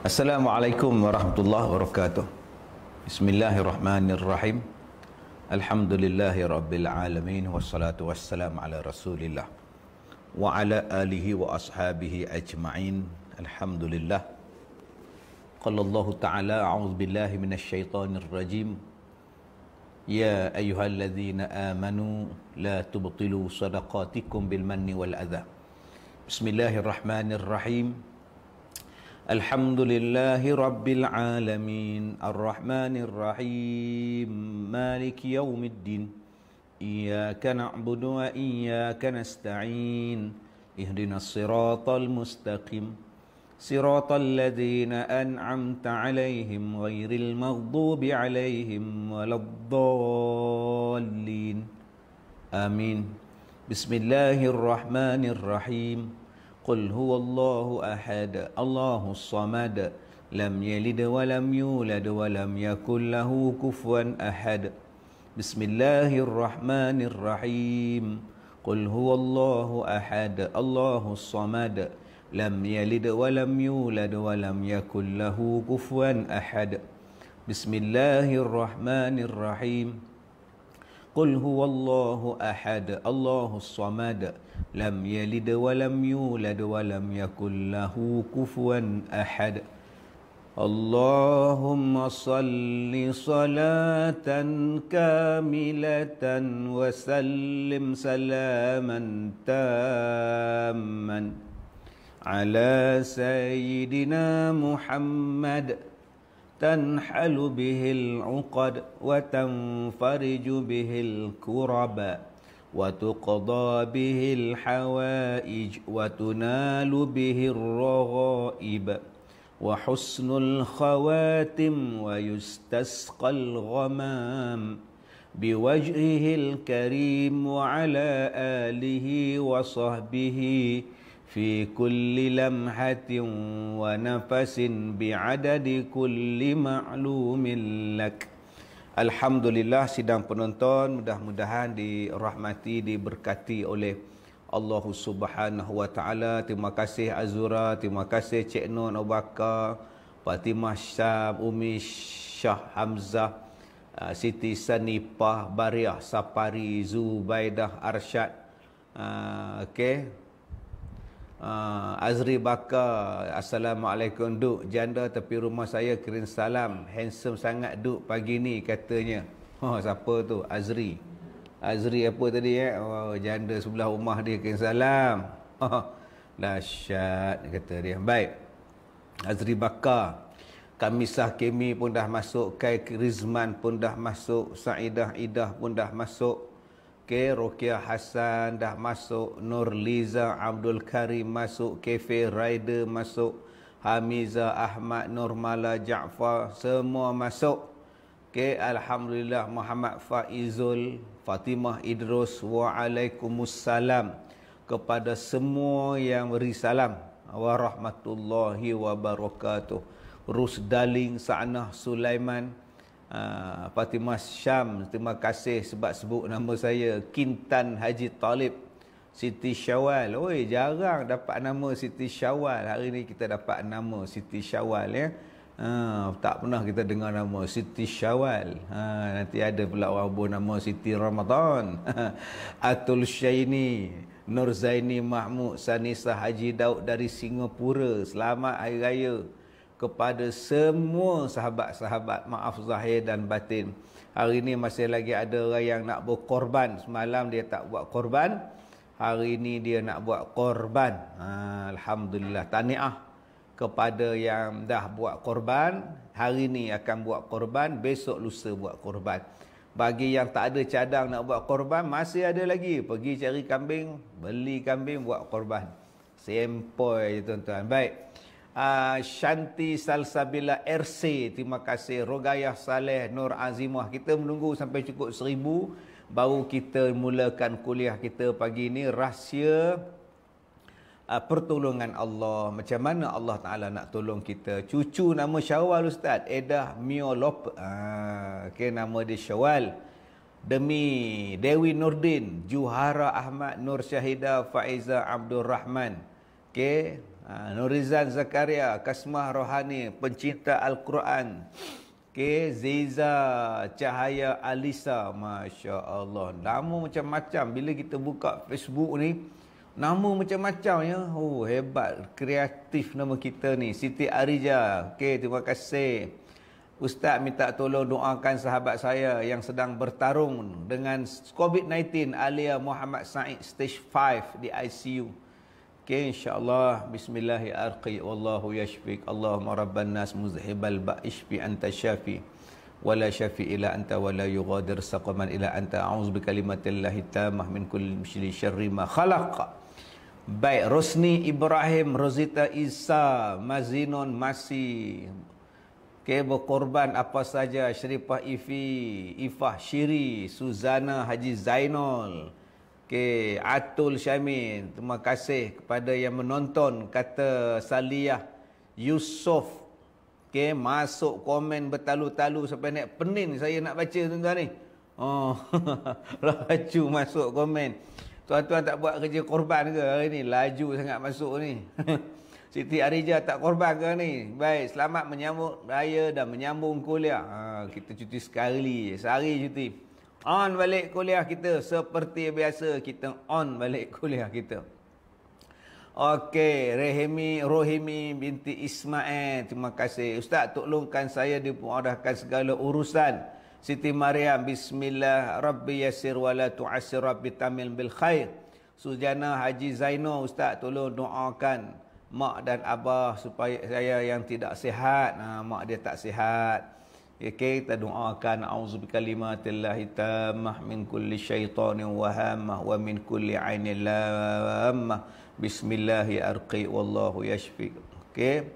Assalamualaikum warahmatullahi wabarakatuh. Bismillahirrahmanirrahim. Alhamdulillahi rabbil alamin. Wassalatu wassalamu ala rasulillah wa ala alihi wa ashabihi ajma'in. Alhamdulillah. Qala Allah ta'ala, a'udzu billahi minasyaitonir rajim. Ya ayyuhalladzina amanu la tubtilu sadaqatikum bil manni wal adha. Bismillahirrahmanirrahim. Alhamdulillahi rabbil alamin. Ar-Rahmanir Rahim. Maliki yaumiddin. Iyyaka na'budu wa iyyaka nasta'in. Ihdinas siratal mustaqim. Siratal ladzina an'amta 'alaihim ghairil maghdubi 'alaihim waladdallin. Amin. Bismillahirrahmanirrahim. Qul huwallahu ahad, Allahus samad, lam yalid wa lam yulad wa lam yakul lahu kufuwan ahad. Bismillahirrahmanirrahim. Qul huwallahu ahad, Allahus samad, lam yalid wa lam yulad wa lam yakul lahu kufuwan ahad. Bismillahirrahmanirrahim. Qul huwallahu ahad, Allahus samad, lam yalid wa lam yulad wa lam yakul lahu kufuwan ahad. Allahumma salli salatan kamilatan wa sallim salaman tamman ala sayyidina Muhammad تنحل به العقد وتنفرج به الكرب وتقضى به الحوائج وتنال به الرغائب وحسن الخواتم ويستسقى الغمام بوجهه الكريم وعلى آله وصحبه في كل لمحة ونفس بعدد كل معلوم لك. Alhamdulillah, sidang penonton mudah-mudahan dirahmati, diberkati oleh Allah Subhanahu wa taala. Terima kasih Azura, terima kasih Cik Nun Abu Bakar, Fatimah Syam, Umi Syah Hamzah, Siti Sanipah, Bariah Sapari, Zubaidah Arsyad, Azri Bakar, Assalamualaikum. Duk janda tepi rumah saya kirim salam, handsome sangat duk pagi ni katanya. Siapa tu? Azri apa tadi janda sebelah rumah dia kirim salam. Dahsyat kata dia. Baik, Azri Bakar. Kamisah Kemi pun dah masuk, Kai Rizman pun dah masuk, Saidah Idah pun dah masuk, Rokia Hassan dah masuk, Nurliza Abdul Karim masuk, Kefe Rider masuk, Hamiza Ahmad, Nurmala Jaafar, semua masuk. Alhamdulillah. Muhammad Faizul, Fatimah Idrus, waalaikumsalam kepada semua yang beri salam. Warahmatullahi wabarakatuh. Rusdaling Sa'nah Sulaiman, Fatimah Syam, terima kasih sebab sebut nama saya. Kintan Haji Talib, Siti Syawal. Oi, jarang dapat nama Siti Syawal. Hari ni kita dapat nama Siti Syawal ya. Tak pernah kita dengar nama Siti Syawal. Nanti ada pula orang buat nama Siti Ramadan. Atul Syaini, Nur Zaini Mahmud, Sanisa Haji Daud dari Singapura. Selamat Hari Raya kepada semua sahabat-sahabat, maaf zahir dan batin. Hari ini masih lagi ada orang yang nak berkorban. Semalam dia tak buat korban, hari ini dia nak buat korban. Alhamdulillah, tahniah kepada yang dah buat korban. Hari ini akan buat korban, besok lusa buat korban. Bagi yang tak ada cadang nak buat korban, masih ada lagi. Pergi cari kambing, beli kambing, buat korban. Sempoi je tuan-tuan. Baik, Shanti Salsabila RC, terima kasih. Rogayah Saleh, Nur Azimah. Kita menunggu sampai cukup 1000 baru kita mulakan kuliah kita pagi ini. Rahsia pertolongan Allah. Macam mana Allah Ta'ala nak tolong kita. Cucu nama Syawal Ustaz, Edah Miolop. Nama dia Syawal. Demi Dewi Nurdin, Juhara Ahmad, Nur Syahidah Faiza Abdul Rahman. Nurizan Zakaria, Kasmah Rohani, pencinta Al-Quran. Okay, Zeza Cahaya Alisa, Masya Allah. Nama macam-macam. Bila kita buka Facebook ni, nama macam-macam ya. Oh, hebat. Kreatif nama kita ni. Siti Arija. Okay, terima kasih. Ustaz minta tolong doakan sahabat saya yang sedang bertarung dengan COVID-19, Alia Muhammad Said, stage 5 di ICU. Okay, insyaAllah. Bismillahirrahmanirrahim. Wallahu yashfik. Allahumma rabban nas muzhibal ba'ishfi anta syafi. Wala syafi ila anta wala yughadir saqaman ila anta. A'udzu bikalimatillahi tamah min kulli syarri ma khalaq. Baik, Rosni Ibrahim, Rosita Isa, Mazinon Masih. Okay, berkorban apa saja. Syarifah Ifi, Ifah Syiri, Suzana Haji Zainul. Okay, Atul Syamin, terima kasih kepada yang menonton. Kata Saliyah Yusof, okay, masuk komen bertalu-talu sampai nak pening saya nak baca tuan-tuan ni. Oh, laju masuk komen. Tuan-tuan tak buat kerja korban ke hari ni? Laju sangat masuk ni. Siti Arija tak korban ke ni? Baik, selamat menyambut raya dan menyambung kuliah. Kita cuti sekali, sehari cuti. On balik kuliah kita seperti biasa, kita on balik kuliah kita. Okey, Rohimi binti Ismail, terima kasih. Ustaz, tolongkan saya dimudahkan segala urusan. Siti Maryam, bismillah, Rabbi yasir wa la tu'asir, Rabbi tamil bil khair. Sujana Haji Zainal, Ustaz tolong doakan mak dan abah supaya saya yang tidak sihat. Mak dia tak sihat. Okay, kita doakan auzubikallimatillahi tammah min kulli syaitanin wahamah wa min kulli ainin lamah. Bismillahirrahmanirrahim. Wallahu yashfik. Okay.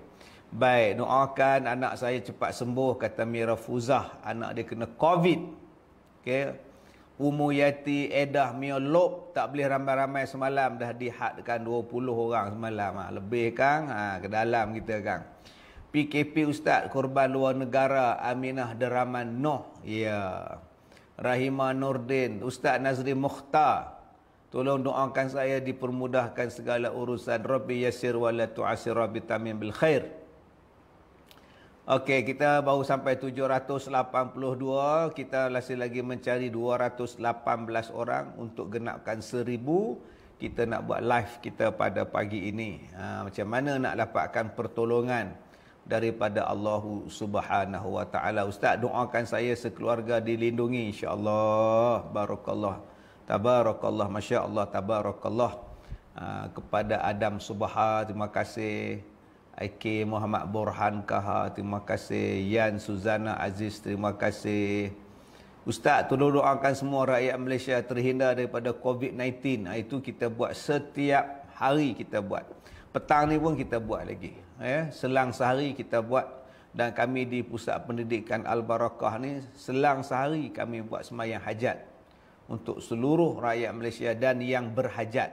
Baik, doakan anak saya cepat sembuh, kata Mira Fuzah. Anak dia kena COVID. Okay. Umu Yati Edah Miolop, tak boleh ramai-ramai semalam, dah dihadkan 20 orang semalam. Lebih kan? Ke dalam kita kan. PKP Ustaz, korban luar negara, Aminah Deraman Noh. Ya. Rahimah Nurdin, Ustaz Nazri Mukhtar, tolong doakan saya dipermudahkan segala urusan. Rabbi yasir wa la tu'asir, Rabbi tamim bil khair. Okey, kita baru sampai 782. Kita masih lagi mencari 218 orang untuk genapkan 1000. Kita nak buat live kita pada pagi ini. Macam mana nak dapatkan pertolongan daripada Allah Subhanahu wa taala. Ustaz, doakan saya sekeluarga dilindungi insya-Allah. Barakallah. Tabarakallah, masya-Allah, tabarakallah. Kepada Adam Subha, terima kasih. IK Muhammad Burhan Kaha, terima kasih. Yan Suzana Aziz, terima kasih. Ustaz, tolong doakan semua rakyat Malaysia terhindar daripada COVID-19. Itu kita buat setiap hari, kita buat. Petang ni pun kita buat lagi. Selang sehari kita buat. Dan kami di Pusat Pendidikan Al-Barakah ni, selang sehari kami buat sembahyang hajat untuk seluruh rakyat Malaysia dan yang berhajat.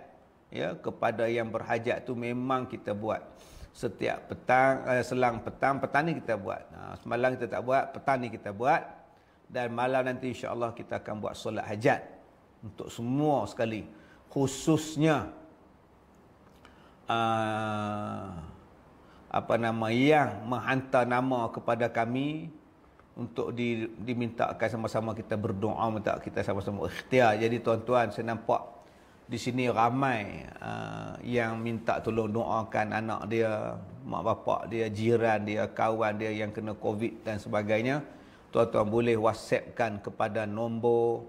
Ya, kepada yang berhajat tu memang kita buat. Setiap petang, selang petang ni kita buat. Semalam kita tak buat, petang ni kita buat. Dan malam nanti insya-Allah kita akan buat solat hajat untuk semua sekali. Khususnya yang menghantar nama kepada kami untuk dimintakan sama-sama kita berdoa, minta kita sama-sama ikhtiar. Jadi tuan-tuan, saya nampak di sini ramai yang minta tolong doakan anak dia, mak bapak dia, jiran dia, kawan dia yang kena COVID dan sebagainya. Tuan-tuan boleh WhatsAppkan kepada nombor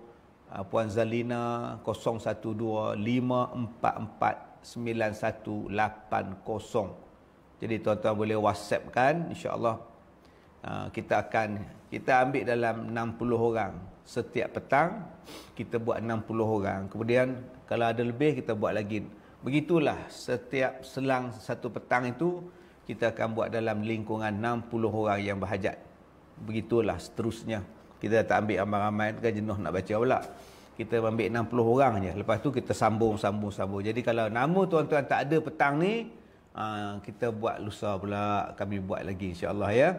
Puan Zalina 0125449180. Jadi tuan-tuan boleh WhatsAppkan, insya-Allah kita ambil dalam 60 orang. Setiap petang kita buat 60 orang. Kemudian kalau ada lebih kita buat lagi. Begitulah setiap selang satu petang itu kita akan buat dalam lingkungan 60 orang yang berhajat. Begitulah seterusnya. Kita tak ambil ramai-ramai kan, jenuh nak baca pula. Kita ambil 60 orang je. Lepas tu kita sambung. Jadi kalau nama tuan-tuan tak ada petang ni, kita buat lusa pula, kami buat lagi insya-Allah ya.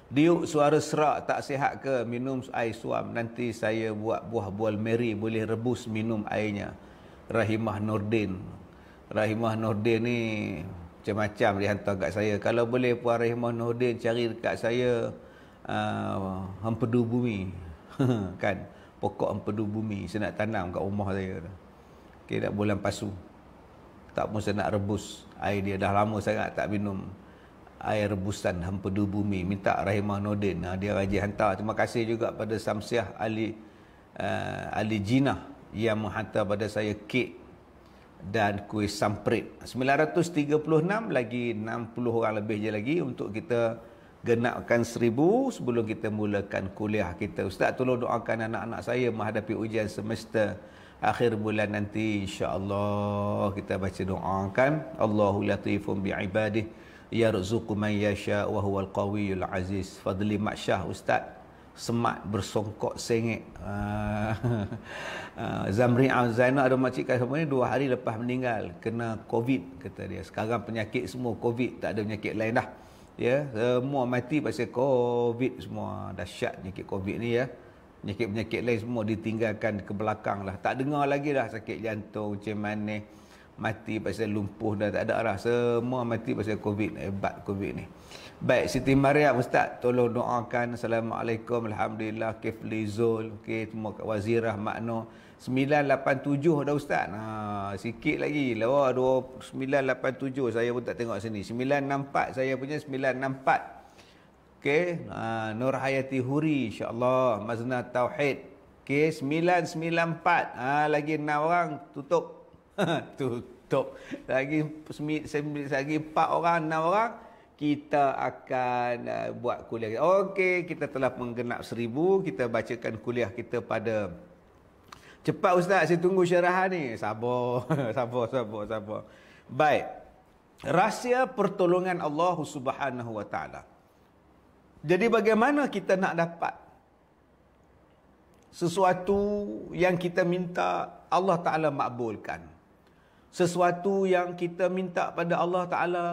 Diuk suara serak tak sihat ke? Minum air suam. Nanti saya buat buah bual meri, boleh rebus minum airnya. Rahimah Nurdin. Rahimah Nordin ni macam-macam dia hantar kat saya. Kalau boleh Puan Rahimah Nordin cari dekat saya empedu bumi. Kan, pokok empedu bumi saya nak tanam kat rumah saya. Okey, nak bulan pasu. Tak pun saya nak rebus air dia. Dah lama sangat tak minum air rebusan empedu bumi. Minta Rahimah Nordin. Dia rajin hantar. Terima kasih juga pada Samsiah Ali Jinah yang menghantar pada saya kek dan kuih samprit. 936 lagi 60 orang lebih je lagi untuk kita genapkan 1000 sebelum kita mulakan kuliah kita. Ustaz, tolong doakan anak-anak saya menghadapi ujian semester akhir bulan nanti, insya-Allah. Kita baca doakan, Allahu latifun bi'ibadih yarzuqu man yasha wa huwal qawiyul aziz. Fadli Maksyah Ustaz semat bersongkok sengit. Zamri Zainal ada makcik kat semua ni 2 hari lepas meninggal kena COVID kata dia. Sekarang penyakit semua COVID, tak ada penyakit lain dah. Ya, semua mati pasal COVID semua. Dahsyat penyakit COVID ni ya. Penyakit-penyakit lain semua ditinggalkan ke belakang lah. Tak dengar lagi dah sakit jantung, macam mana mati pasal lumpuh dah tak ada dah. Semua mati pasal COVID. Hebat COVID ni. Baik, Siti Mariam Ustaz, tolong doakan. Assalamualaikum, alhamdulillah, Kifli Zul, okey, semua Wazirah Makno 987 dah Ustaz. Sikit lagi. Lawa 987 saya pun tak tengok sini. 964 saya punya 964. Okey, Nur Hayati Huri insya-Allah, Mazna Tauhid. Okey, 994. Lagi 6 orang tutup. Tutup. Lagi 4 orang, 6 orang kita akan buat kuliah. Okey, kita telah menggenap 1000, kita bacakan kuliah kita pada cepat Ustaz, saya tunggu syarahan ni. Sabar, sabar. Baik. Rahsia pertolongan Allah Subhanahu wa taala. Jadi bagaimana kita nak dapat sesuatu yang kita minta Allah Ta'ala makbulkan? Sesuatu yang kita minta pada Allah Ta'ala,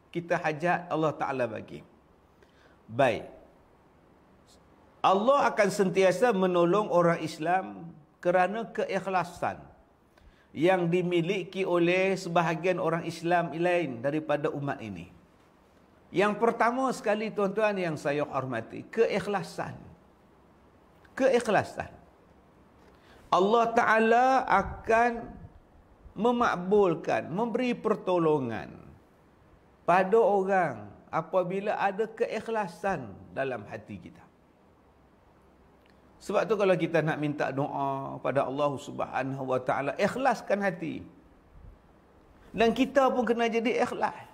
kita hajat, Allah Ta'ala bagi. Baik. Allah akan sentiasa menolong orang Islam kerana keikhlasan yang dimiliki oleh sebahagian orang Islam lain daripada umat ini. Yang pertama sekali tuan-tuan yang saya hormati, keikhlasan. Keikhlasan. Allah Ta'ala akan memakbulkan, memberi pertolongan pada orang apabila ada keikhlasan dalam hati kita. Sebab tu kalau kita nak minta doa pada Allah Subhanahu wa taala, ikhlaskan hati. Dan kita pun kena jadi ikhlas.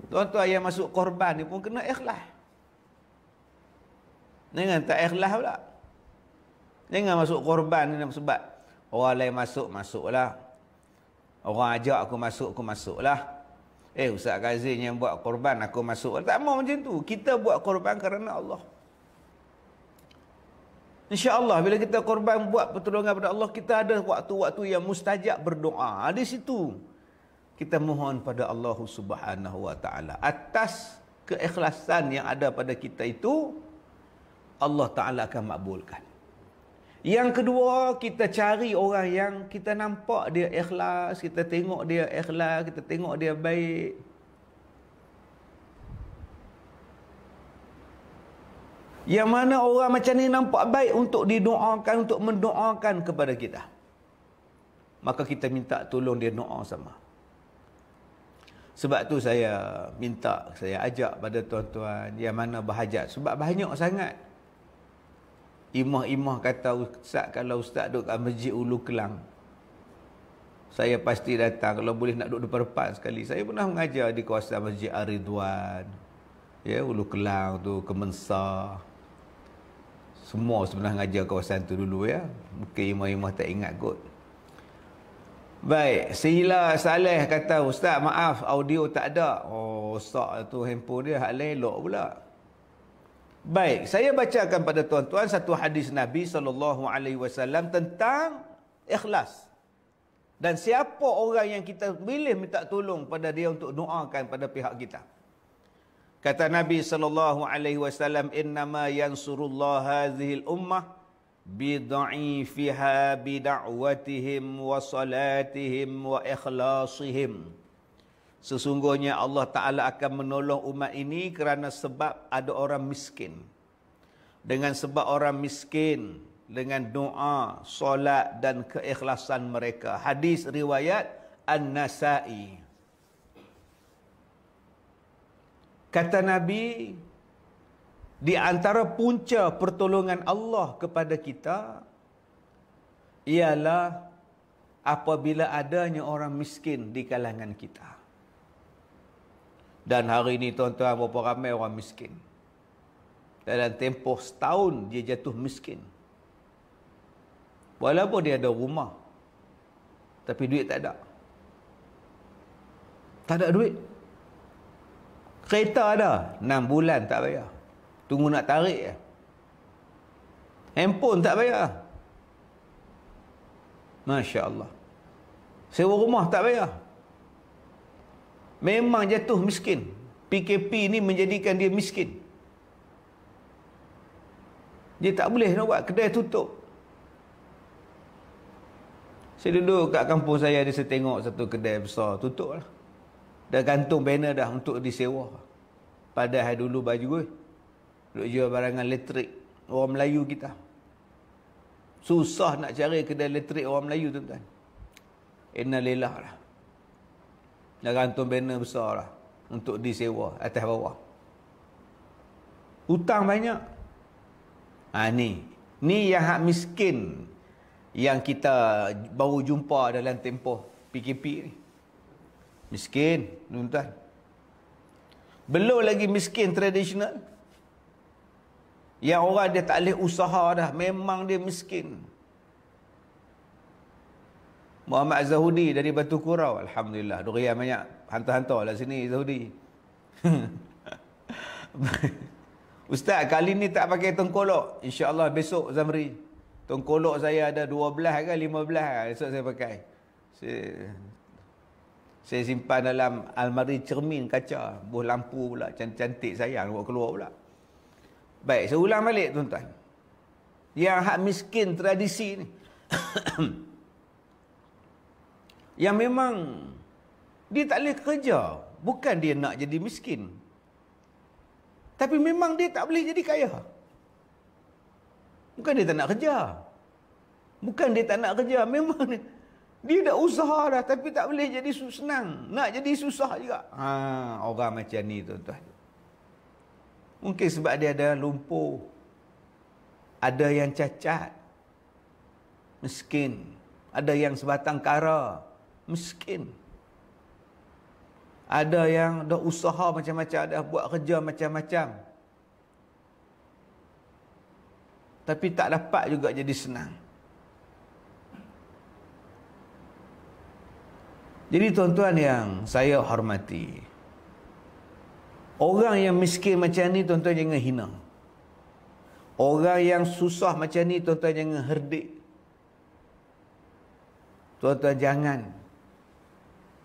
Tuan-tuan yang masuk korban ni pun kena ikhlas. Jangan tak ikhlas pula. Jangan masuk korban ni sebab orang lain masuklah. Orang ajak aku masuklah. Ustaz Kazim yang buat korban, aku masuk. Tak mau macam tu. Kita buat korban kerana Allah. InsyaAllah bila kita korban buat pertolongan pada Allah, kita ada waktu-waktu yang mustajab berdoa. Di situ kita mohon pada Allah Subhanahu wa taala. Atas keikhlasan yang ada pada kita itu, Allah Ta'ala akan makbulkan. Yang kedua, kita cari orang yang kita nampak dia ikhlas, kita tengok dia ikhlas, kita tengok dia baik. Yang mana orang macam ni nampak baik untuk didoakan, untuk mendoakan kepada kita. Maka kita minta tolong dia doa sama. Sebab tu saya minta, saya ajak pada tuan-tuan yang mana berhajat. Sebab banyak sangat imah-imah kata, Ustaz, kalau Ustaz duduk kat Masjid Ulu Kelang, saya pasti datang. Kalau boleh nak duduk depan-depan sekali. Saya pernah mengajar di kawasan Masjid Ar-Ridwan, ya, Ulu Kelang tu, Kemensah. Semua sebenarnya mengajar kawasan tu dulu ya. Mungkin imah-imah tak ingat kot. Baik, Sila Saleh kata, Ustaz maaf audio tak ada. Oh, Ustaz tu handphone dia hak elok pula. Baik, saya bacakan pada tuan-tuan satu hadis Nabi SAW tentang ikhlas. Dan siapa orang yang kita boleh minta tolong pada dia untuk doakan pada pihak kita. Kata Nabi SAW, innama yansurullah hadhil ummah bidha'ifiha bida'watihim wa salatihim wa ikhlasihim. Sesungguhnya Allah Ta'ala akan menolong umat ini kerana sebab ada orang miskin. Dengan sebab orang miskin, dengan doa, solat dan keikhlasan mereka. Hadis riwayat An-Nasa'i. Kata Nabi, di antara punca pertolongan Allah kepada kita ialah apabila adanya orang miskin di kalangan kita. Dan hari ini tuan-tuan, berapa ramai orang miskin. Dalam tempoh setahun dia jatuh miskin. Walaupun dia ada rumah, tapi duit tak ada. Tak ada duit. Kereta ada, 6 bulan tak bayar. Tunggu nak tarik je. Handphone tak bayar. Masya Allah. Sewa rumah tak bayar. Memang jatuh miskin. PKP ni menjadikan dia miskin. Dia tak boleh nak buat, kedai tutup. Saya duduk kat kampung saya, ada saya tengok satu kedai besar, tutup lah. Dah gantung banner dah untuk disewa. Padahal dulu baju duk jual barangan elektrik. Orang Melayu kita. Susah nak cari kedai elektrik orang Melayu, tuan-tuan. Innalillah lah. Dah gantung banner besar lah untuk disewa atas bawah. Hutang banyak. Ni yang hak miskin yang kita baru jumpa dalam tempoh PKP ni. Miskin, tuan-tuan. Belum lagi miskin tradisional. Yang orang dia tak boleh usaha dah, memang dia miskin. Muhammad Zahudi dari Batu Kurau, alhamdulillah, durian banyak, hantar-hantar lah sini Zahudi. Ustaz, kali ni tak pakai tengkolok. InsyaAllah besok Zamri. Tengkolok saya ada 12 ke 15. Esok saya pakai. Saya simpan dalam almari cermin kaca. Buh lampu pula. Cantik sayang buat keluar pula. Baik, saya ulang balik tuan-tuan. Yang hak miskin tradisi ni. Yang memang dia tak boleh kerja. Bukan dia nak jadi miskin. Tapi memang dia tak boleh jadi kaya. Bukan dia tak nak kerja. Bukan dia tak nak kerja. Memang dia dah usaha dah, tapi tak boleh jadi senang. Nak jadi susah juga. Orang macam ni tuan-tuan. Mungkin sebab dia ada lumpuh. Ada yang cacat. Miskin. Ada yang sebatang kara. Miskin. Ada yang dah usaha macam-macam, dah buat kerja macam-macam, tapi tak dapat juga jadi senang. Jadi tuan-tuan yang saya hormati, orang yang miskin macam ni tuan-tuan jangan hina. Orang yang susah macam ni tuan-tuan jangan herdik. Tuan-tuan jangan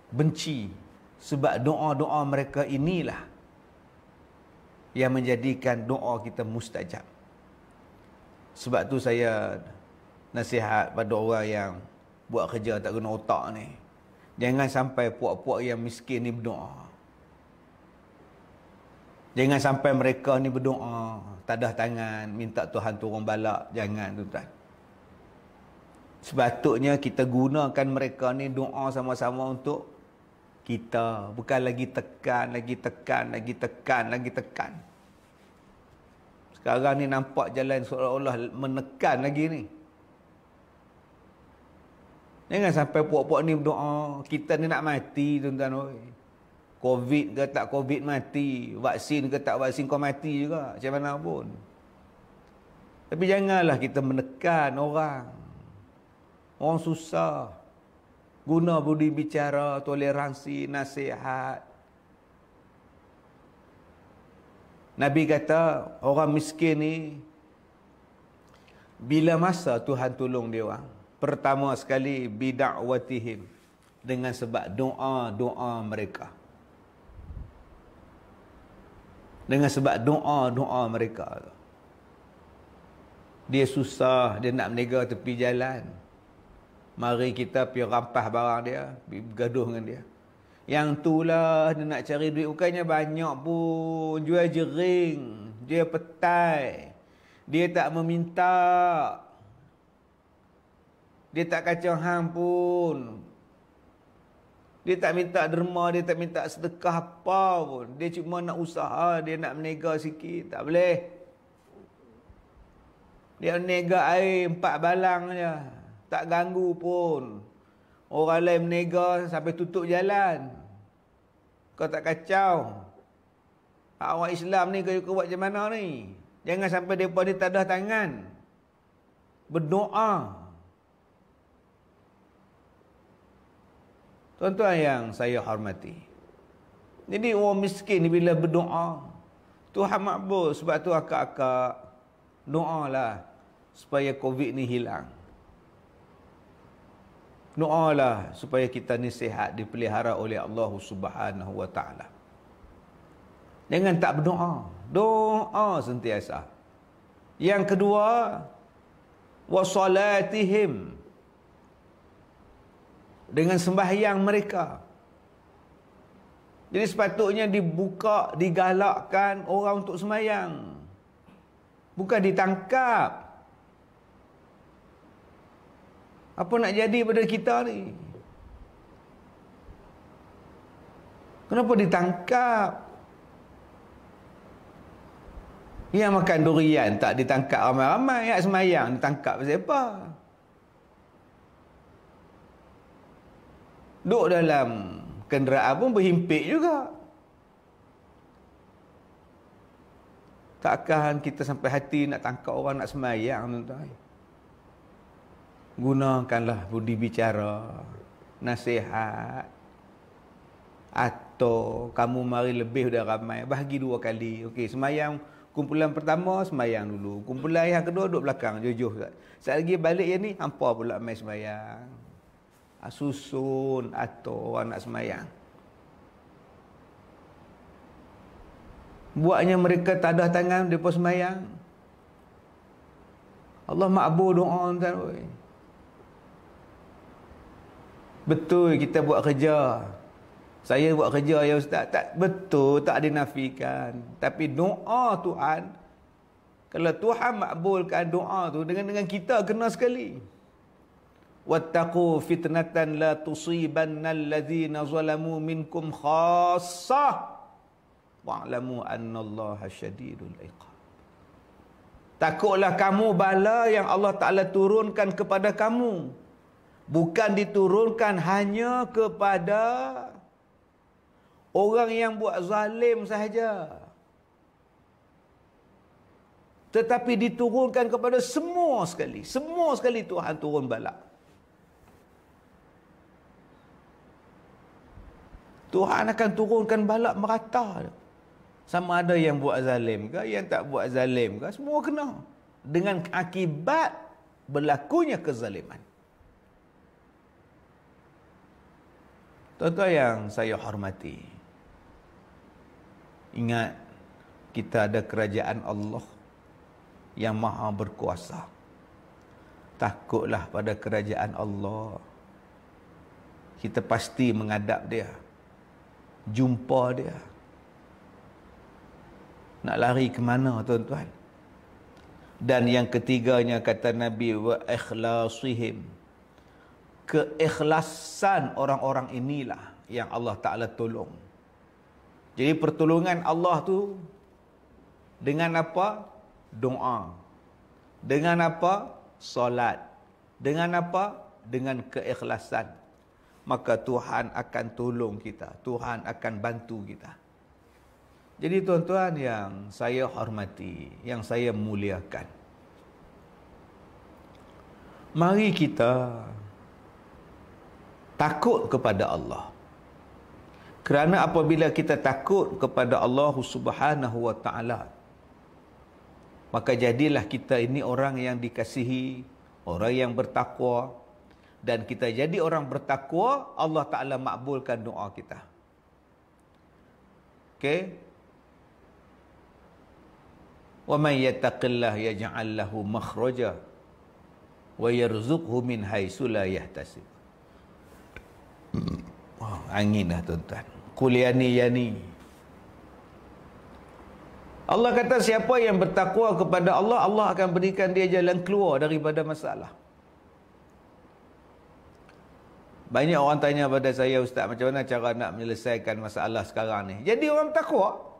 benci. Sebab doa-doa mereka inilah yang menjadikan doa kita mustajab. Sebab tu saya nasihat pada orang yang buat kerja tak guna otak ni. Jangan sampai puak-puak yang miskin ni berdoa. Jangan sampai mereka ni berdoa, tadah tangan, minta Tuhan turun balak. Jangan, tuan-tuan. Sepatutnya kita gunakan mereka ni doa sama-sama untuk kita, bukan lagi tekan. Sekarang ni nampak jalan seolah-olah menekan lagi ni. Jangan sampai puak-puak ni berdoa, kita ni nak mati tuan-tuan. Covid ke tak Covid mati, vaksin ke tak vaksin kau mati juga, macam mana pun. Tapi janganlah kita menekan orang. Orang susah. Guna budi bicara, toleransi, nasihat. Nabi kata, orang miskin ni, bila masa Tuhan tolong dia orang? Pertama sekali, bida'watihim. Dengan sebab doa-doa mereka. Dengan sebab doa-doa mereka. Dia susah, dia nak berniaga tepi jalan. Mari kita pergi rampas barang dia, pergi bergaduh dengan dia. Yang itulah dia nak cari duit, bukannya banyak pun. Jual jering, dia petai. Dia tak meminta. Dia tak kacau hang pun. Dia tak minta derma, dia tak minta sedekah apa pun. Dia cuma nak usaha, dia nak berniaga sikit. Tak boleh. Dia berniaga air 4 balang je. Tak ganggu pun. Orang lain berniaga sampai tutup jalan. Kau tak kacau. Orang Islam ni kau buat macam mana ni? Jangan sampai mereka ni tak ada tangan. Berdoa. Tuan-tuan yang saya hormati. Jadi orang miskin ni bila berdoa, Tuhan makbul. Sebab tu akak-akak doalah supaya COVID ni hilang. Doalah supaya kita ni sihat, dipelihara oleh Allah Subhanahu wa taala. Jangan tak berdoa. Doa sentiasa. Yang kedua, wasalatihim, dengan sembahyang mereka. Jadi sepatutnya dibuka, digalakkan orang untuk sembahyang. Bukan ditangkap. Apa nak jadi pada kita ni? Kenapa ditangkap? Yang makan durian tak ditangkap ramai-ramai. Yang sembahyang ditangkap pasal apa? Duduk dalam kenderaan pun berhimpit juga. Takkan kita sampai hati nak tangkap orang nak sembahyang, tuan-tuan. Gunakanlah budi bicara, nasihat. Atau kamu mari lebih dah ramai, bahagi 2 kali. Okey, sembahyang kumpulan pertama sembahyang dulu. Kumpulan yang kedua duduk belakang, jujur. Sekali lagi balik yang ni, hampa pula main sembahyang. Susun atau orang nak semayang. Buatnya mereka tak ada tangan, mereka semayang. Allah makbul doa, tuan. Betul kita buat kerja. Saya buat kerja ya Ustaz. Tak betul, tak dinafikan. Tapi doa Tuhan, kalau Tuhan makbulkan doa tu, dengan kita kena sekali. Wattaqu fitnatan la tusibanna alladhina zalamu minkum khassah wa'lamu annallaha syadidul iqab. Takutlah kamu bala yang Allah Ta'ala turunkan kepada kamu, bukan diturunkan hanya kepada orang yang buat zalim sahaja, tetapi diturunkan kepada semua sekali. Semua sekali Tuhan turun bala. Tuhan akan turunkan balak merata. Sama ada yang buat zalim ke, yang tak buat zalim ke, semua kena. Dengan akibat berlakunya kezaliman. Tuan-tuan yang saya hormati, ingat, kita ada kerajaan Allah yang maha berkuasa. Takutlah pada kerajaan Allah. Kita pasti menghadap dia, jumpa dia. Nak lari ke mana, tuan-tuan? Dan yang ketiganya kata Nabi, wa ikhlasihim, keikhlasan orang-orang inilah yang Allah Ta'ala tolong. Jadi pertolongan Allah tu dengan apa? Doa. Dengan apa? Solat. Dengan apa? Dengan keikhlasan. Maka Tuhan akan tolong kita. Tuhan akan bantu kita. Jadi tuan-tuan yang saya hormati, yang saya muliakan, mari kita takut kepada Allah. Kerana apabila kita takut kepada Allah Subhanahu wa taala, maka jadilah kita ini orang yang dikasihi, orang yang bertakwa. Dan kita jadi orang bertakwa, Allah Ta'ala makbulkan doa kita. Okey? Wa man yattaqillah yaj'al lahu makhraja wa yarzuqhu min haitsu la yahtasib. Angin dah tuan-tuan. Kuliani yani. Allah kata siapa yang bertakwa kepada Allah, Allah akan berikan dia jalan keluar daripada masalah. Banyak orang tanya pada saya, Ustaz, macam mana cara nak menyelesaikan masalah sekarang ni? Jadi orang bertakwa.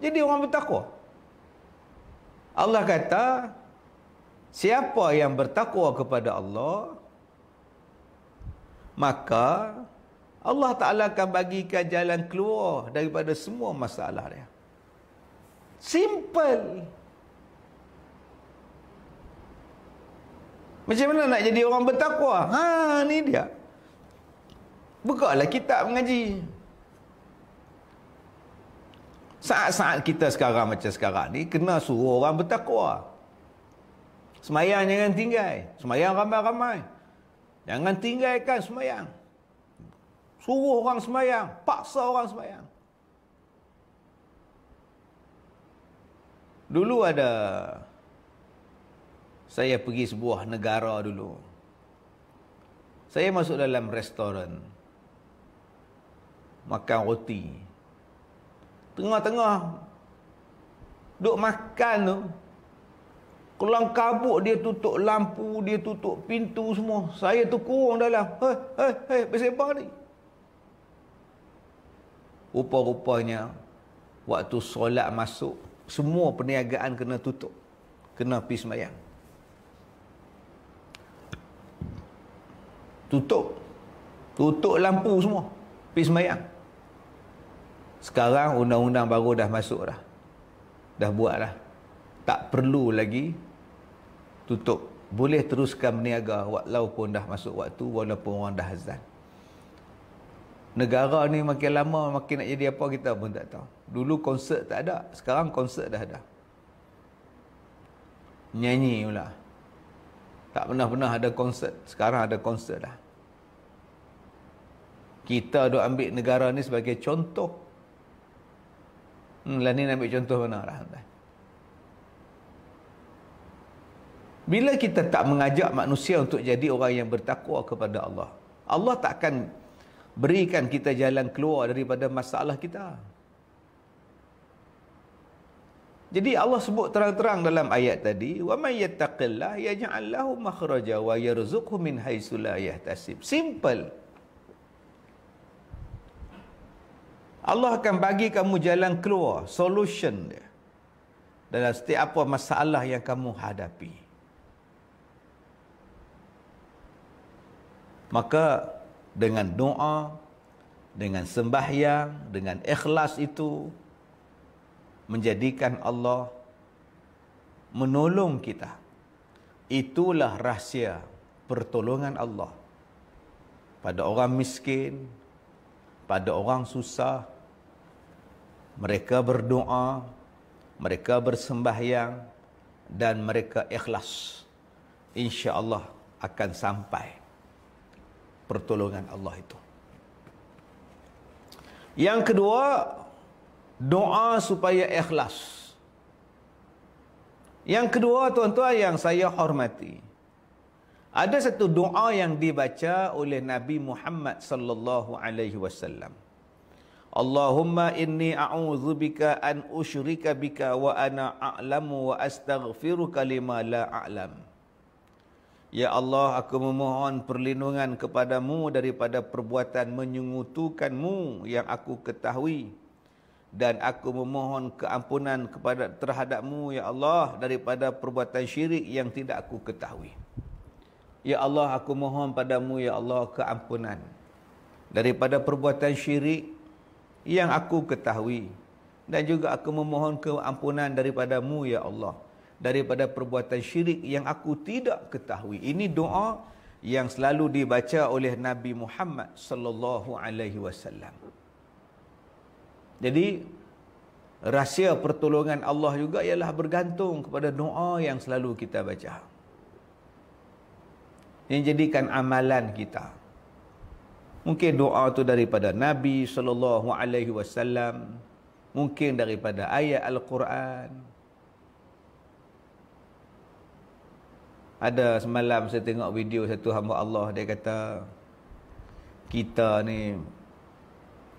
Jadi orang bertakwa. Allah kata, siapa yang bertakwa kepada Allah, maka Allah Ta'ala akan bagikan jalan keluar daripada semua masalah dia. Simple. Macam mana nak jadi orang bertakwa? Ni dia. Bukalah kitab mengaji. Saat-saat kita sekarang macam sekarang ni, kena suruh orang bertakwa. Semayang jangan tinggal. Semayang ramai-ramai. Jangan tinggalkan semayang. Suruh orang semayang. Paksa orang semayang. Dulu ada, saya pergi sebuah negara dulu. Saya masuk dalam restoran. Makan roti. Tengah-tengah duk makan tu, kelang kabut dia tutup lampu, dia tutup pintu semua. Saya tu kurung dalam. Bersebang ni. Rupa-rupanya waktu solat masuk, semua perniagaan kena tutup. Kena pergi sembahyang. Tutup lampu semua. Pergi sembahyang. Sekarang undang-undang baru dah masuk dah. Dah buat dah. Tak perlu lagi tutup. Boleh teruskan berniaga walaupun dah masuk waktu, walaupun orang dah azan. Negara ni makin lama makin nak jadi apa kita pun tak tahu. Dulu konsert tak ada, sekarang konsert dah ada. Nyanyi pula. Tak pernah ada konsert, sekarang ada konsert dah. Kita duk ambil negara ni sebagai contoh. Lah ni nak ambil contoh mana dah? Bila kita tak mengajak manusia untuk jadi orang yang bertakwa kepada Allah, Allah takkan berikan kita jalan keluar daripada masalah kita. Jadi Allah sebut terang-terang dalam ayat tadi, wa may yattaqillah yaj'al lahu makhraja wa yarzuqhu min haitsu la yahtasib. Simple. Allah akan bagi kamu jalan keluar, solution dia dalam setiap apa masalah yang kamu hadapi. Maka dengan doa, dengan sembahyang, dengan ikhlas itu menjadikan Allah menolong kita. Itulah rahsia pertolongan Allah pada orang miskin, pada orang susah. Mereka berdoa, mereka bersembahyang dan mereka ikhlas. Insya-Allah akan sampai pertolongan Allah itu. Yang kedua, doa supaya ikhlas. Yang kedua, tuan-tuan yang saya hormati, ada satu doa yang dibaca oleh Nabi Muhammad sallallahu alaihi wasallam. Allahumma inni a'udzubika an usyrika bika wa ana a'lamu wa astaghfiruka lima la a'lam. Ya Allah, aku memohon perlindungan kepadamu daripada perbuatan menyekutukanmu yang aku ketahui, dan aku memohon keampunan terhadapmu ya Allah daripada perbuatan syirik yang tidak aku ketahui. Ya Allah, aku mohon padamu ya Allah keampunan daripada perbuatan syirik yang aku ketahui, dan juga aku memohon keampunan daripadamu ya Allah daripada perbuatan syirik yang aku tidak ketahui. Ini doa yang selalu dibaca oleh Nabi Muhammad sallallahu alaihi wasallam. Jadi rahsia pertolongan Allah juga ialah bergantung kepada doa yang selalu kita baca. Yang jadikan amalan kita. Mungkin doa tu daripada Nabi sallallahu alaihi wasallam, mungkin daripada ayat Al-Quran. Ada semalam saya tengok video satu hamba Allah, dia kata kita ni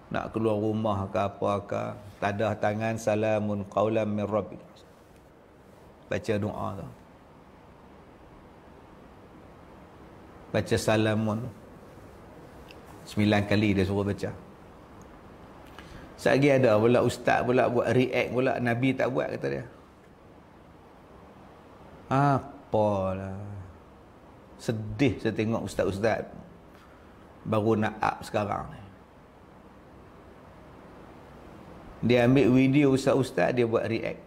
nak keluar rumah ke apa ke, tadah tangan salamun qaulam min rabbi, baca doa tu, baca salamun 9 kali dia suruh baca. Sekali ada pula ustaz pula buat react pula, Nabi tak buat, kata dia. Apalah, sedih saya tengok ustaz-ustaz baru nak up sekarang ni. Dia ambil video ustaz-ustaz, dia buat react.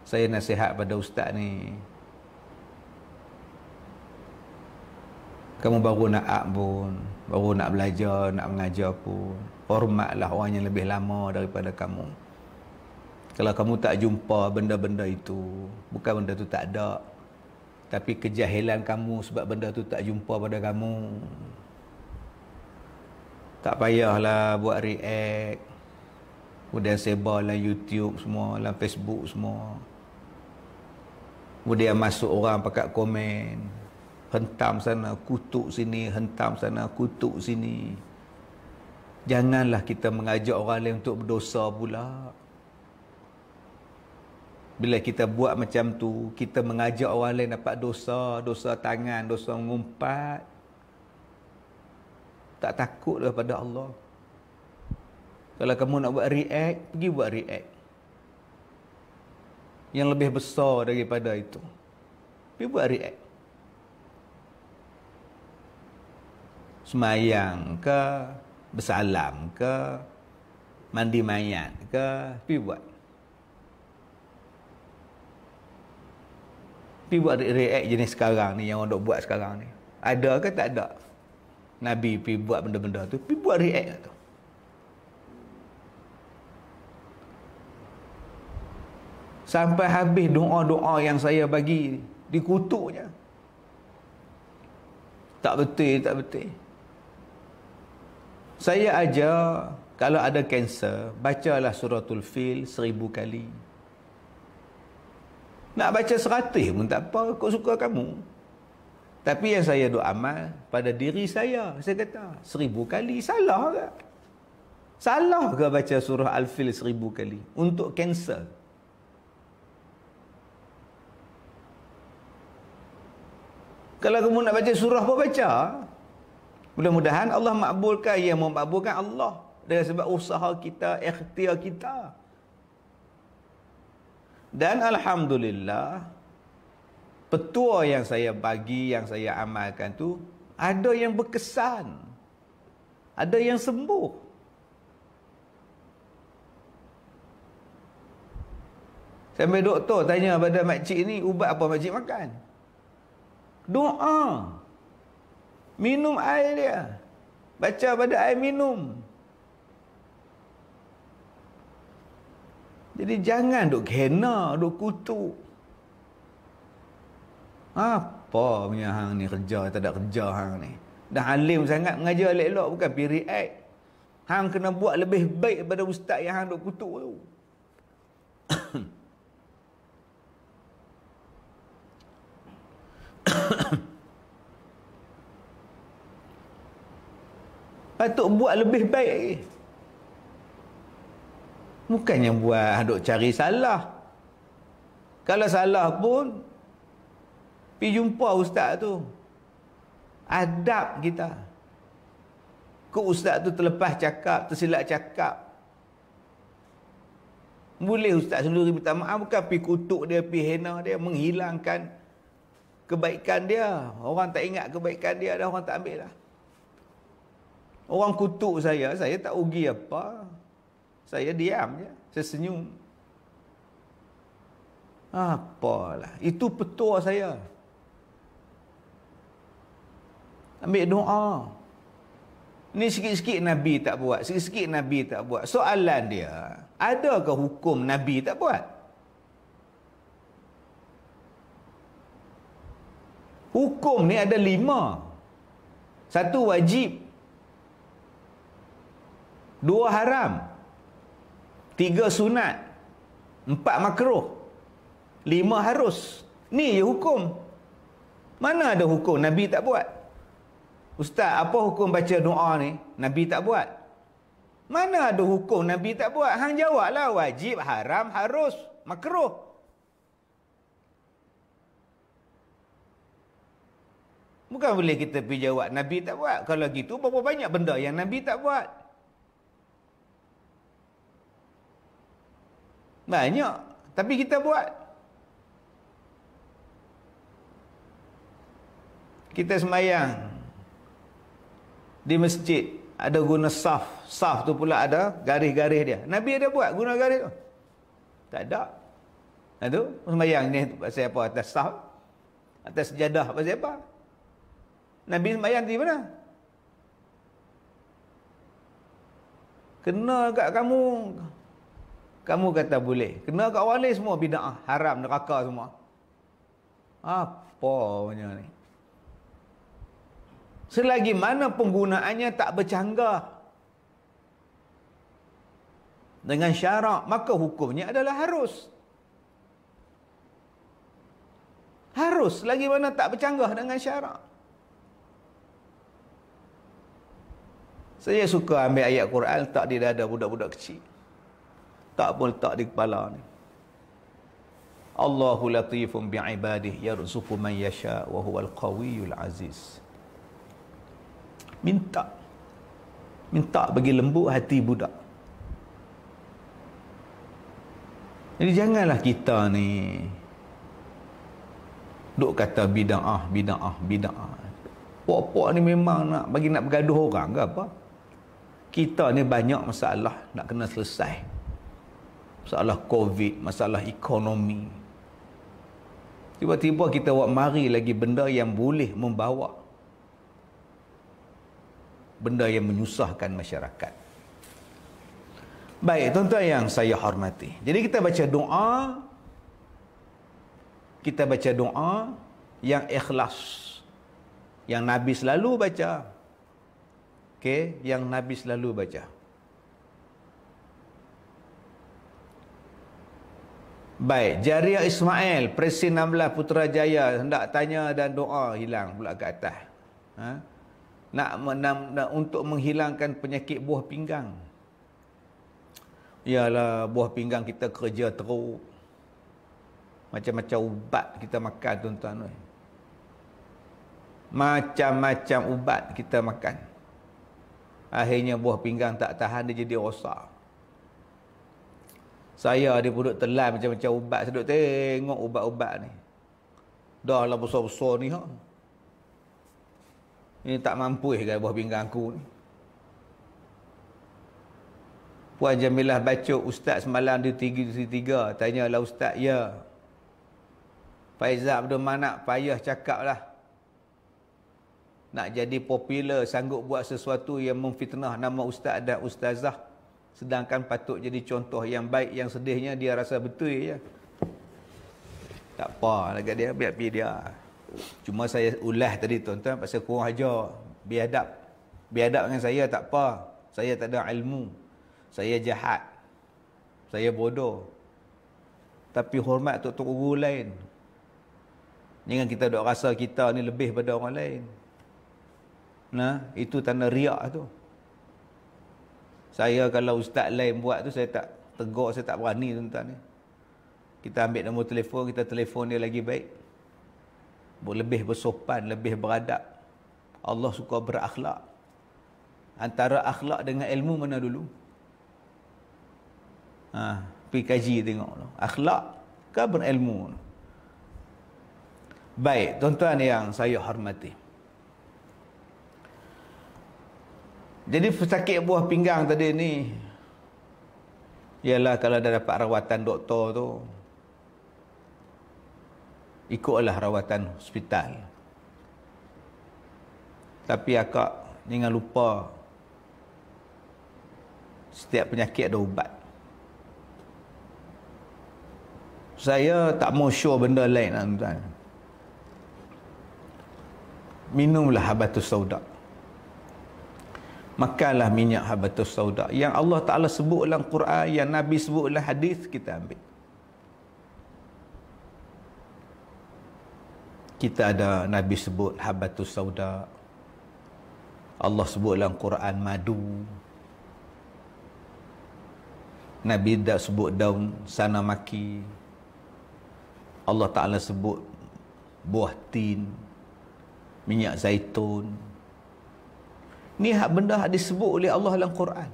Saya nasihat pada ustaz ni, kamu baru nak up pun, baru nak belajar, nak mengajar pun, hormatlah orang yang lebih lama daripada kamu. Kalau kamu tak jumpa benda-benda itu, bukan benda tu tak ada, tapi kejahilan kamu sebab benda tu tak jumpa pada kamu. Tak payahlah buat react, kemudian sebar dalam YouTube semua, dalam Facebook semua. Kemudian masuk orang pakat komen, hentam sana, kutuk sini, hentam sana, kutuk sini. Janganlah kita mengajak orang lain untuk berdosa pula. Bila kita buat macam tu, kita mengajak orang lain dapat dosa, dosa tangan, dosa mengumpat. Tak takut daripada Allah. Kalau kamu nak buat react, pergi buat react yang lebih besar daripada itu. Pergi buat react. Semayang ke, bersalam ke, mandi mayat ke, pergi buat. Pergi buat react jenis sekarang ni, yang orang duk buat sekarang ni. Ada ke tak ada? Nabi pergi buat benda-benda tu, pergi buat react tu. Sampai habis doa-doa yang saya bagi dikutuknya. Tak betul, tak betul. Saya ajar, kalau ada kanser, bacalah suratul Fil 1000 kali. Nak baca 100 pun tak apa, kau suka kamu. Tapi yang saya duk amal pada diri saya. Saya kata, 1000 kali salah ke? Salah ke baca surah Al-Fil 1000 kali untuk kanser? Kalau kamu nak baca surah apa, baca. Mudah-mudahan Allah makbulkan. Yang memakbulkan Allah, dengan sebab usaha kita, ikhtiar kita. Dan Alhamdulillah, petua yang saya bagi, yang saya amalkan tu, ada yang berkesan, ada yang sembuh. Sampai doktor tanya pada makcik ni, ubat apa makcik makan? Doa. Minum air dia. Baca pada air minum. Jadi jangan duk kena, duk kutuk. Apa punya hang ni kerja, tak ada kerja hang ni. Dah alim sangat, mengajar elok-elok, bukan pergi react. Hang kena buat lebih baik daripada ustaz yang hang duk kutuk tu. Patut buat lebih baik lagi. Bukannya buat duk cari salah. Kalau salah pun, pergi jumpa ustaz tu. Adab kita. Kau ustaz tu terlepas cakap, tersilap cakap, boleh ustaz sendiri minta maaf, bukan pergi kutuk dia, pergi hina dia, menghilangkan kebaikan dia. Orang tak ingat kebaikan dia dah, orang tak ambil dah. Orang kutuk saya tak rugi apa. Saya diam je, saya senyum. Apalah, itu petua saya. Ambil doa. Ni sikit-sikit Nabi tak buat, sikit-sikit Nabi tak buat. Soalan dia, adakah hukum Nabi tak buat? Hukum ni ada 5. 1 wajib, 2 haram, 3 sunat, 4 makruh, 5 harus. Ni je hukum. Mana ada hukum Nabi tak buat? Ustaz, apa hukum baca doa ni? Nabi tak buat. Mana ada hukum Nabi tak buat? Hang jawablah wajib, haram, harus, makruh. Bukan boleh kita pergi jawab Nabi tak buat. Kalau gitu berapa banyak benda yang Nabi tak buat? Banyak. Tapi kita buat. Kita semayang di masjid, ada guna saf. Saf tu pula ada garis-garis dia. Nabi ada buat guna garis tu? Tak ada. Itu semayang ni pasal apa? Atas saf? Atas sejadah pasal apa? Nabi semayang di mana? Kena kat kamu. Kamu kata boleh. Kena kat wali semua bid'ah, haram, neraka semua. Apa punya ni? Selagi mana penggunaannya tak bercanggah dengan syarak, maka hukumnya adalah harus. Harus, selagi mana tak bercanggah dengan syarak. Saya suka ambil ayat Quran, letak di dada budak-budak kecil. Tak pun letak di kepala ni. Allahu latifun bi'ibadihi yarzuqu man yasha wa huwal qawiyul aziz. Minta bagi lembut hati budak. Jadi janganlah kita ni duk kata bid'ah. Pok-pok ni memang nak bergaduh orang ke apa? Kita ni banyak masalah nak kena selesai. Masalah COVID, masalah ekonomi. Tiba-tiba kita buat mari lagi benda yang boleh membawa benda yang menyusahkan masyarakat. Baik, tuan-tuan yang saya hormati. Jadi kita baca doa yang ikhlas. Yang Nabi selalu baca. Okey, yang Nabi selalu baca. Baik, Jariah Ismail, Presiden 16 Putrajaya hendak tanya dan doa hilang pula ke atas. Nak untuk menghilangkan penyakit buah pinggang. Yalah, buah pinggang kita kerja teruk. Macam-macam ubat kita makan, tuan-tuan. Macam-macam ubat kita makan. Akhirnya buah pinggang tak tahan, dia jadi rosak. Saya dia pun duduk telan macam-macam ubat. Saya duduk tengok ubat-ubat ni. Dah lah besar-besar ni. Ini tak mampu ke buah pinggang aku ni. Puan Jamilah baca Ustaz semalam di TV3. Tanyalah Ustaz, ya. Faizal Abdul Manak payah cakap lah. Nak jadi popular, sanggup buat sesuatu yang memfitnah nama Ustaz dan Ustazah. Sedangkan patut jadi contoh yang baik. Yang sedihnya dia rasa betul je. Tak apa lagi dia, biar pergi dia. Cuma saya ulas tadi tuan-tuan pasal kurang ajar. Biadab dengan saya tak apa. Saya tak ada ilmu. Saya jahat. Saya bodoh. Tapi hormat untuk guru lain. Jangan kita duk rasa kita ni lebih pada orang lain. Nah, itu tanda riak tu. Saya kalau ustaz lain buat tu, saya tak tegur, saya tak berani tuan-tuan ni. Kita ambil nombor telefon, kita telefon dia lagi baik. Lebih bersopan, lebih beradab. Allah suka berakhlak. Antara akhlak dengan ilmu mana dulu? Pergi kaji tengok. Akhlak ke berilmu? Baik, tuan-tuan yang saya hormati. Jadi sakit buah pinggang tadi ni, ialah kalau dah dapat rawatan doktor tu, ikutlah rawatan hospital. Tapi akak jangan lupa, setiap penyakit ada ubat. Saya tak mau show benda lain, tuan-tuan. Minumlah habatus sauda. Makanlah minyak habatus sauda yang Allah Ta'ala sebut dalam Quran, yang Nabi sebut dalam hadis, kita ambil. Kita ada Nabi sebut habatus sauda, Allah sebut dalam Quran madu, Nabi dah sebut daun sanamaki, Allah Ta'ala sebut buah tin, minyak zaitun. Ni hak benda hak disebut oleh Allah dalam Quran.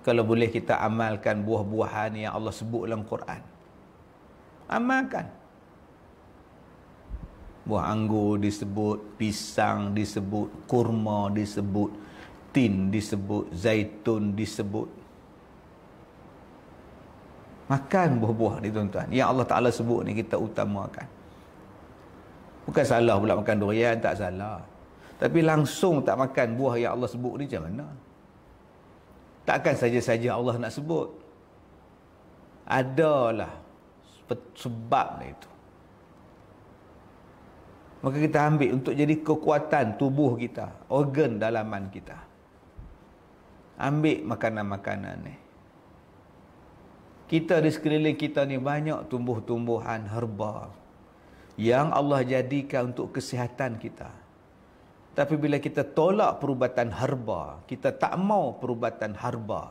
Kalau boleh kita amalkan buah-buahan yang Allah sebut dalam Quran, amalkan. Buah anggur disebut, pisang disebut, kurma disebut, tin disebut, zaitun disebut. Makan buah-buah ni tuan-tuan, yang Allah Ta'ala sebut ni kita utamakan. Bukan salah pula makan durian, tak salah. Tapi langsung tak makan buah yang Allah sebut ni macam mana? Takkan saja-saja Allah nak sebut. Adalah sebab itu. Maka kita ambil untuk jadi kekuatan tubuh kita, organ dalaman kita. Ambil makanan-makanan ni. Kita di sekeliling kita ni banyak tumbuh-tumbuhan herba yang Allah jadikan untuk kesihatan kita. Tapi bila kita tolak perubatan herba, kita tak mau perubatan herba,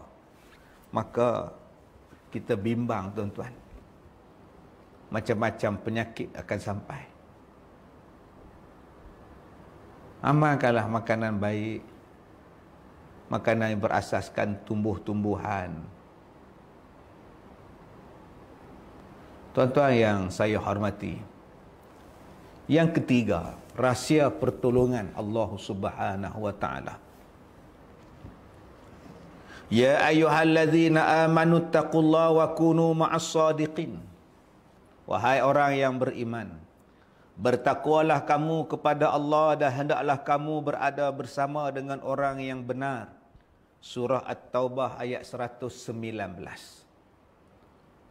maka kita bimbang tuan-tuan. Macam-macam penyakit akan sampai. Amalkanlah makanan baik, makanan yang berasaskan tumbuh-tumbuhan. Tuan-tuan yang saya hormati, yang ketiga, rahsia pertolongan Allah Subhanahu wa taala. Ya ayyuhallazina amanu taqullaha wa kunu ma'as shadiqin. Wahai orang yang beriman, bertakwalah kamu kepada Allah dan hendaklah kamu berada bersama dengan orang yang benar. Surah At-Taubah ayat 119.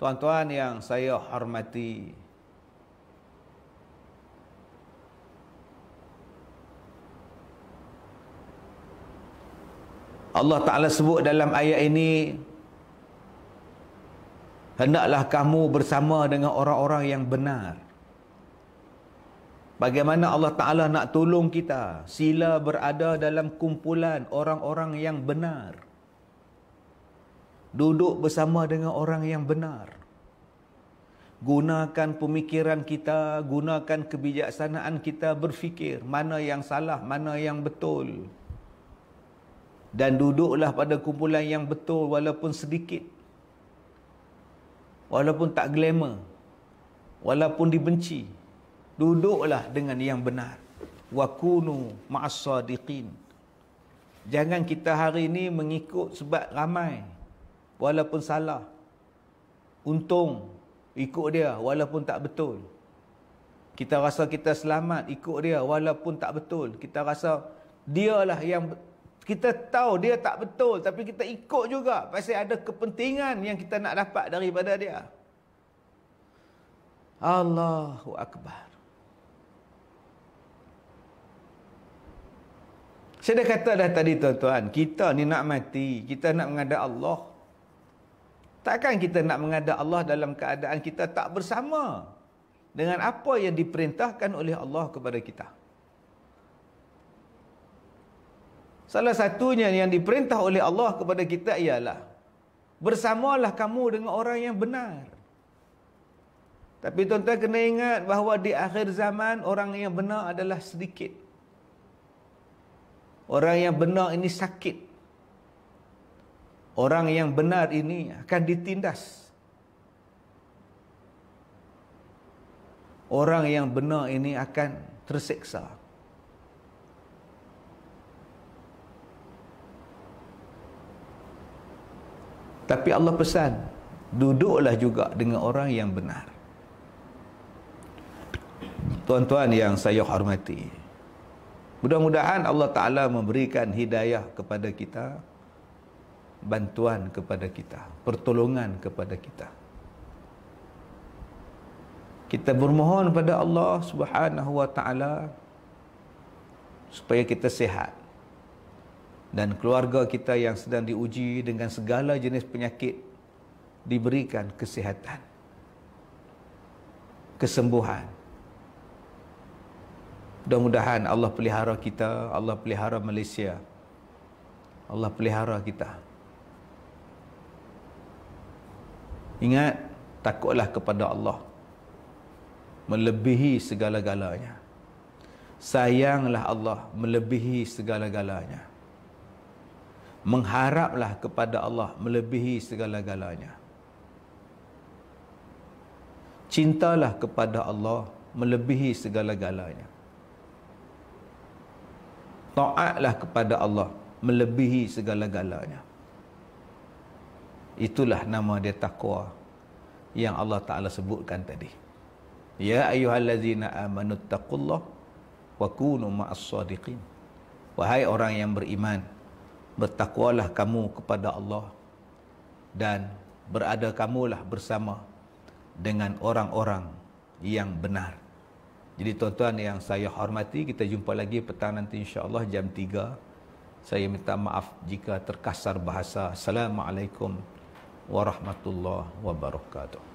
Tuan-tuan yang saya hormati, Allah Ta'ala sebut dalam ayat ini, hendaklah kamu bersama dengan orang-orang yang benar. Bagaimana Allah Ta'ala nak tolong kita? Sila berada dalam kumpulan orang-orang yang benar. Duduk bersama dengan orang yang benar. Gunakan pemikiran kita, gunakan kebijaksanaan kita berfikir mana yang salah, mana yang betul. Dan duduklah pada kumpulan yang betul walaupun sedikit. Walaupun tak glamour. Walaupun dibenci. Duduklah dengan yang benar. Wa kunu ma'as shadiqin. Jangan kita hari ini mengikut sebab ramai. Walaupun salah. Untung ikut dia walaupun tak betul. Kita rasa kita selamat ikut dia walaupun tak betul. Kita rasa dialah yang, kita tahu dia tak betul tapi kita ikut juga pasal ada kepentingan yang kita nak dapat daripada dia. Allahu Akbar. Saya dah kata dah tadi tuan-tuan, kita ni nak mati, kita nak menghadap Allah. Takkan kita nak menghadap Allah dalam keadaan kita tak bersama dengan apa yang diperintahkan oleh Allah kepada kita. Salah satunya yang diperintah oleh Allah kepada kita ialah bersamalah kamu dengan orang yang benar. Tapi tuan-tuan kena ingat bahawa di akhir zaman orang yang benar adalah sedikit. Orang yang benar ini sakit. Orang yang benar ini akan ditindas. Orang yang benar ini akan tersiksa. Tapi Allah pesan, duduklah juga dengan orang yang benar. Tuan-tuan yang saya hormati, mudah-mudahan Allah Ta'ala memberikan hidayah kepada kita, bantuan kepada kita, pertolongan kepada kita. Kita bermohon pada Allah Subhanahu wa Ta'ala supaya kita sihat, Dan keluarga kita yang sedang diuji dengan segala jenis penyakit diberikan kesihatan, kesembuhan. Mudah-mudahan Allah pelihara kita, Allah pelihara Malaysia, Allah pelihara kita. Ingat, takutlah kepada Allah melebihi segala-galanya. Sayanglah Allah melebihi segala-galanya. Mengharaplah kepada Allah melebihi segala-galanya. Cintalah kepada Allah melebihi segala-galanya. Taatlah kepada Allah melebihi segala-galanya. Itulah nama dia takwa yang Allah Ta'ala sebutkan tadi. Ya ayyuhallazina amanu taqullah wa kunu ma'as sadiqin. Wahai orang yang beriman, bertakwalah kamu kepada Allah dan berada kamulah bersama dengan orang-orang yang benar. Jadi tuan-tuan yang saya hormati, kita jumpa lagi petang nanti insya-Allah jam 3. Saya minta maaf jika terkasar bahasa. Assalamualaikum warahmatullahi wabarakatuh.